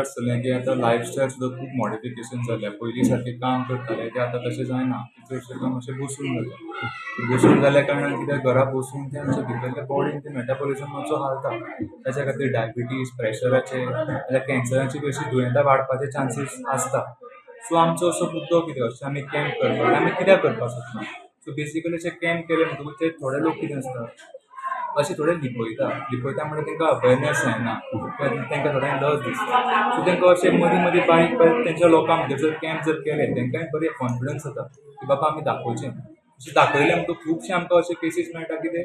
आसतलें की आतां लायफस्टायल सुद्दां खूब मॉडिफिकेशन जाल्या. पयलीं सारकें काम करताले तें आतां तशें जायना. चडशें काम अशें बसून जाता. बसून जाल्या कारणान कितें घरा बसून तें आमच्या भितरल्या बॉडीन तें मेटाबॉलिझम मातसो हालता. ताच्या खातीर डायबिटीज, प्रेशराचे नाजाल्यार कॅन्सराची बी अशीं दुयेंतां वाडपाचे चान्सीस आसता. सो आमचो असो मुद्दो कितें अशें आमी कॅम्प करपाक आमी कित्याक करपाक सोदना? सो बेसिकली अशें कॅम्प केले म्हणटकूच ते थोडे लोक कितें आसता अशें थोडे लिपयता म्हणल्यार तांकां अवेरनस जायना तांकां थोड्यांक लज दिसता. सो तांकां अशें मदीं मदीं बारीक बारीक तेंच्या लोकांक भितर जर कॅम्प जर केले तांकांय बरें कॉन्फिडन्स जाता की बाबा आमी दाखोवचें. अशें दाखयलें म्हणटकूच खुबशे आमकां अशे केसीस मेळटा की ते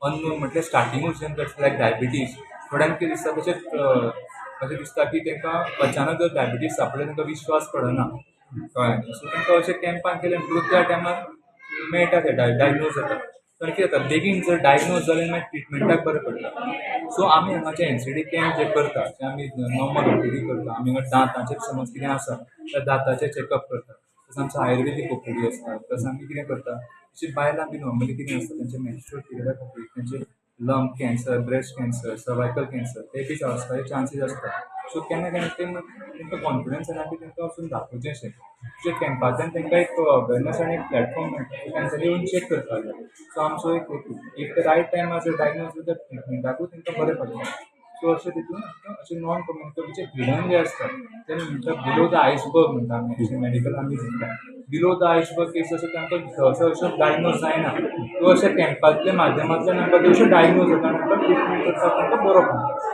अननोन म्हटल्यार स्टार्टिंगूच जेन्ना लायक डायबिटीज थोड्यांक कितें दिसता तशेंच अशें दिसता की तांकां अचानक जर डायबिटीज सांपले तांकां विश्वास पडना. कळ्ळें न्ही. सो तांकां अशें कॅम्पान केलें म्हणटकूच त्या टायमार मेळटा तें डायग्नोज जाता. तर कितें जाता बेगीन जर डायग्नोज जालें मागीर ट्रिटमेंटाक बरें पडटा. सो आमी हांगा जे एनसीडी कॅम्प जे करता ते आमी नॉर्मल ओपीडी करता. आमी हांगा दांताचें समज कितें आसा तर दांताचें चॅकअप करता. तसो आमचो आयुर्वेदीक ओपीडी आसता. प्लस आमी कितें करता अशीं बायलां बी नॉर्मली कितें आसता तेंचे मेन्स्ट्रुअल पिरियडा खातीर तेंचे lung cancer, breast cancer, cervical cancer ते बी जावपाचे चान्सीस आसता. सो केन्ना केन्ना तांकां कॉन्फिडन्स येना की तांकां वचून दाखोवचें अशें. जे कॅम्पांतल्यान तांकां एक अवेरनस आनी एक प्लॅटफॉर्म मेळटा तांच्यांनी येवन चॅक करपाक जाय. सो आमचो एक हेतू इफ ते रायट टायमार जर डायग्नोज जाता ट्रिटमेंटाकूय तांकां बरें पडटा. सो अशें तितून अशें नॉन कम्युनिकेबल जे हिडन जे आसता ते म्हणटा बिलो द आयसबर्ग म्हणटा आमी अशें मेडिकल आमी म्हणटा. बिलो द आयसबर्ग केसीस आसा तांकां सहसा अश्यो डायग्नोज जायना. सो अशें कॅम्पांतल्या माध्यमांतल्यान आमकां त्यो अश्यो डायग्नोज जाता आनी आमकां ट्रिटमेंट करपाक तांकां बरो पडटा.